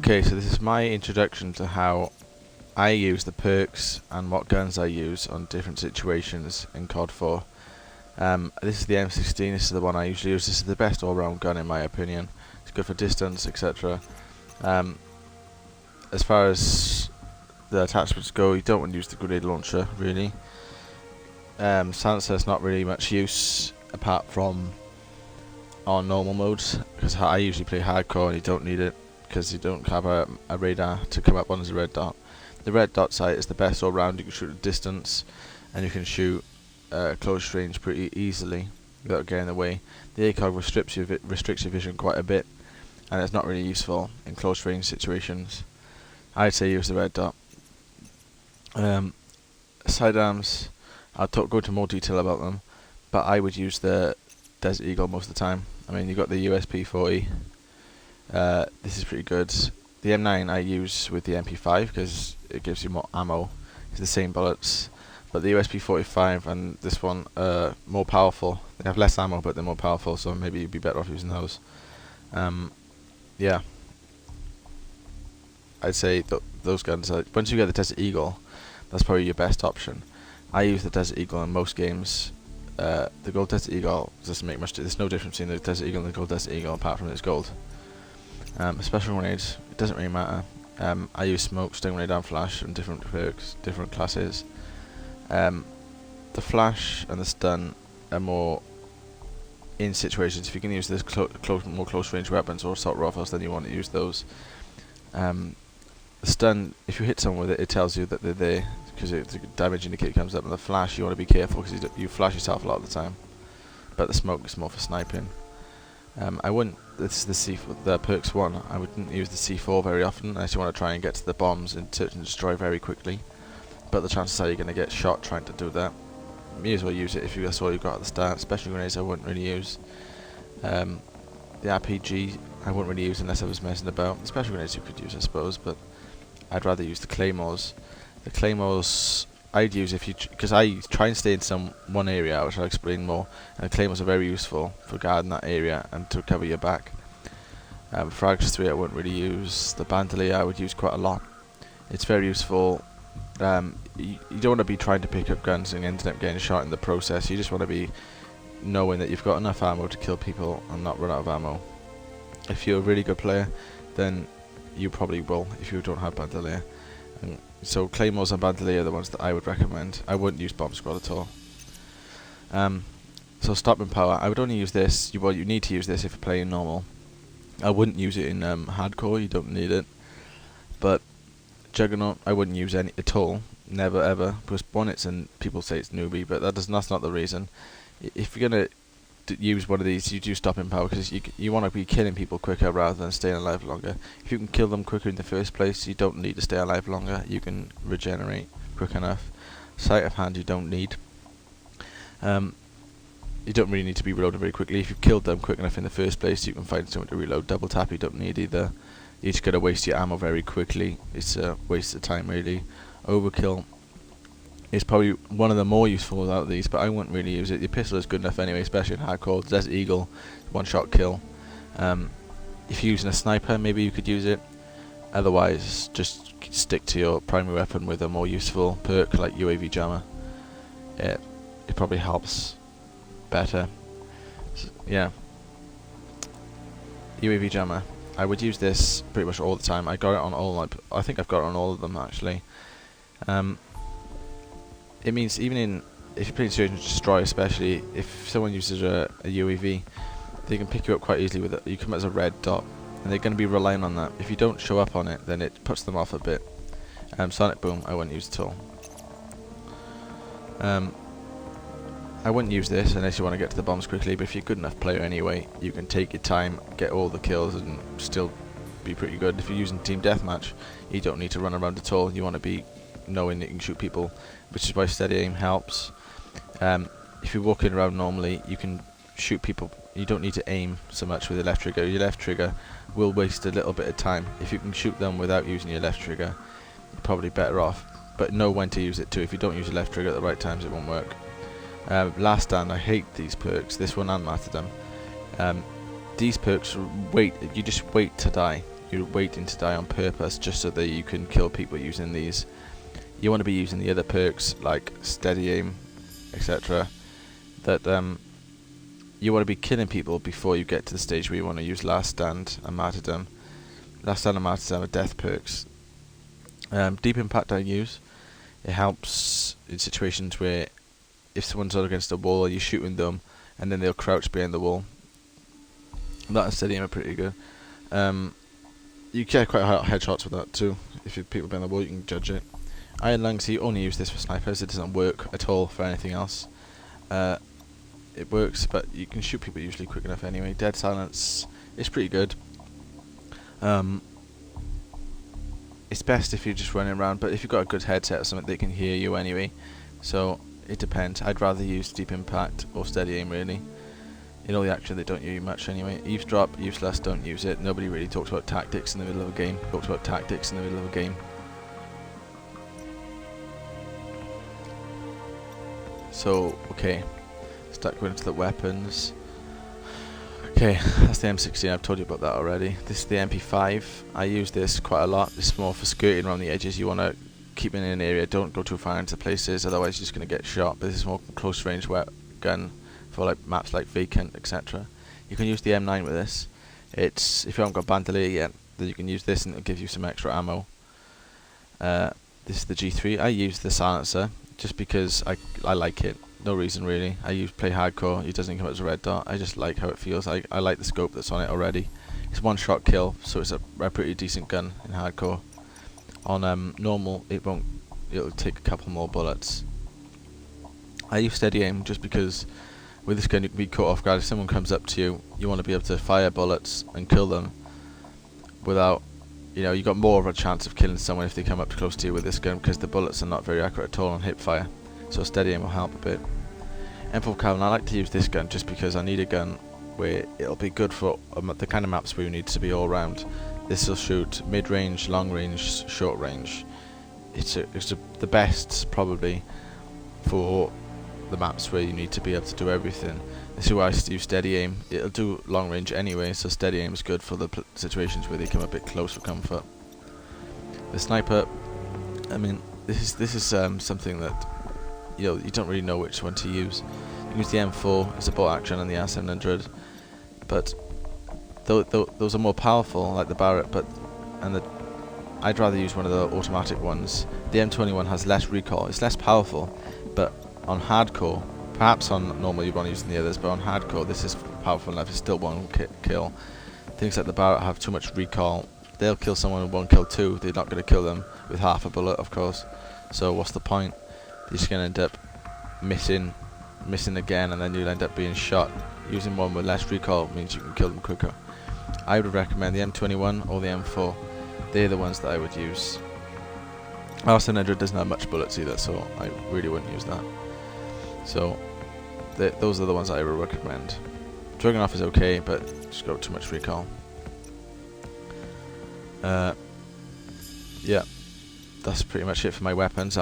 Okay, so this is my introduction to how I use the perks and what guns I use on different situations in COD 4. This is the M16, this is the one I usually use. This is the best all-round gun in my opinion. It's good for distance, etc. As far as the attachments go, you don't want to use the grenade launcher, really. Silencer's not really much use apart from on normal modes, because I usually play hardcore and you don't need it, because you don't have a radar to come up on as a red dot. The red dot sight is the best all round. You can shoot at distance and you can shoot close range pretty easily without getting in the way. The ACOG restricts your vision quite a bit, and it's not really useful in close range situations. I'd say use the red dot. Sidearms, I'll go into more detail about them, but I would use the Desert Eagle most of the time. I mean, you've got the USP-40. This is pretty good. The M9 I use with the MP5 because it gives you more ammo. It's the same bullets, but the USP-45 and this one are more powerful. They have less ammo, but they're more powerful, so maybe you'd be better off using those. Yeah, I'd say those guns. Once you get the Desert Eagle, that's probably your best option. I use the Desert Eagle in most games. The Gold Desert Eagle doesn't make much. There's no difference between the Desert Eagle and the Gold Desert Eagle apart from it's gold. Special grenades, it doesn't really matter. I use smoke, sting grenade and flash and different perks, different classes. The flash and the stun are more in situations. If you can use this more close range weapons or assault rifles, then you want to use those. The stun, if you hit someone with it, it tells you that they're there, because the damage indicator comes up. And the flash, you want to be careful because you flash yourself a lot of the time. But the smoke is more for sniping. I wouldn't. This is the perks one. I wouldn't use the C4 very often unless you want to try and get to the bombs and search and destroy very quickly. But the chances are you're going to get shot trying to do that. You may as well use it if that's all you've got at the start. Special grenades I wouldn't really use. The RPG I wouldn't really use unless I was messing about. The special grenades you could use, I suppose, but I'd rather use the claymores. The claymores I'd use because I try and stay in one area, which I'll explain more, and the claymores are very useful for guarding that area and to cover your back. Frags 3 I wouldn't really use. The bandolier I would use quite a lot. It's very useful. You don't want to be trying to pick up guns and ending up getting shot in the process. You just want to be knowing that you've got enough ammo to kill people and not run out of ammo. If you're a really good player, then you probably will if you don't have bandolier. So claymores and bandolier are the ones that I would recommend. I wouldn't use bomb squad at all. So stopping power, I would only use this. You need to use this if you're playing normal. I wouldn't use it in hardcore. You don't need it. But Juggernaut, I wouldn't use any at all. Never ever. Because one, people say it's newbie, but that's not the reason. If you're gonna use one of these, you do stopping power because you want to be killing people quicker rather than staying alive longer. If you can kill them quicker in the first place, you don't need to stay alive longer. You can regenerate quick enough. Sight of hand you don't need. You don't really need to be reloading very quickly. If you've killed them quick enough in the first place, you can find something to reload. Double tap you don't need either. You're just going to waste your ammo very quickly. It's a waste of time really. Overkill is probably one of the more useful out of these, but I wouldn't really use it. Your pistol is good enough anyway, especially in hardcore. Desert Eagle, one shot kill. If you're using a sniper, maybe you could use it. Otherwise, just stick to your primary weapon with a more useful perk like UAV jammer. It probably helps better. So, yeah. UAV jammer. I would use this pretty much all the time. I got it on I think I've got it on all of them actually. It means even if you're playing Search and Destroy, especially if someone uses a UAV, they can pick you up quite easily with it. You come as a red dot, and they're going to be relying on that. If you don't show up on it, then it puts them off a bit. Sonic Boom, I wouldn't use at all. I wouldn't use this unless you want to get to the bombs quickly, but if you're a good enough player anyway, you can take your time, get all the kills, and still be pretty good. If you're using Team Deathmatch, you don't need to run around at all. You want to be knowing that you can shoot people, which is why steady aim helps. If you're walking around normally, you can shoot people. You don't need to aim so much with your left trigger. Your left trigger will waste a little bit of time. If you can shoot them without using your left trigger, you're probably better off. But know when to use it too. If you don't use your left trigger at the right times, it won't work. Last Stand, I hate these perks. This one and Martyrdom. These perks you just wait to die. you're waiting to die on purpose just so that you can kill people using these. You want to be using the other perks like steady aim, etc. That you want to be killing people before you get to the stage where you want to use last stand and martyrdom. Last stand and martyrdom are death perks. Deep impact I use. It helps in situations where if someone's up against a wall, you're shooting them and then they'll crouch behind the wall. That and steady aim are pretty good. You get quite hot headshots with that too. If you people behind the wall, you can judge it. Iron Lungs, you only use this for snipers. It doesn't work at all for anything else. It works, but you can shoot people usually quick enough anyway. Dead Silence is pretty good. It's best if you're just running around, but if you've got a good headset or something, they can hear you anyway. So it depends. I'd rather use Deep Impact or Steady Aim really. In all the action, they don't use much anyway. Eavesdrop, useless, don't use it. Nobody really talks about tactics in the middle of a game. So, okay. Start going into the weapons. Okay, that's the M16, I've told you about that already. This is the MP5. I use this quite a lot. This is more for skirting around the edges. You want to keep in an area, don't go too far into places, otherwise you're just going to get shot. But this is more close range gun for like maps like Vacant, etc. You can use the M9 with this. It's if you haven't got Bandolier yet, then you can use this and it'll give you some extra ammo. This is the G3. I use the silencer just because I like it. No reason really. I play hardcore. It doesn't come out as a red dot. I just like how it feels. I like the scope that's on it already. It's one shot kill, so it's a pretty decent gun in hardcore. On normal, it'll take a couple more bullets. I use steady aim just because with this gun you can be caught off guard. If someone comes up to you, you want to be able to fire bullets and kill them without, you got more of a chance of killing someone if they come up close to you with this gun because the bullets are not very accurate at all on hip fire. So steady aim will help a bit. M4 Calvin, I like to use this gun just because I need a gun where it'll be good for the kind of maps where you need to be all round. This will shoot mid-range, long-range, short-range. It's the best probably for the maps where you need to be able to do everything. This is why I use steady aim. It'll do long-range anyway, so steady aim is good for the situations where they come a bit close for comfort. The sniper, I mean, this is something that you don't really know which one to use. You can use the M4, it's a bolt action, and the R700, but those are more powerful, like the Barrett. I'd rather use one of the automatic ones. The M21 has less recoil. It's less powerful, but on hardcore, perhaps on normal you'd want to use the others, but on hardcore this is powerful enough. It's still one kill. Things like the Barrett have too much recoil. They'll kill someone with one kill too. They're not going to kill them with half a bullet, of course. So what's the point? You're just going to end up missing again, and then you'll end up being shot. Using one with less recoil means you can kill them quicker. I would recommend the M21 or the M4. They're the ones that I would use. R700 doesn't have much bullets either, so I really wouldn't use that. So those are the ones I would recommend. Dragunov is okay, but just got too much recoil. Yeah, that's pretty much it for my weapons.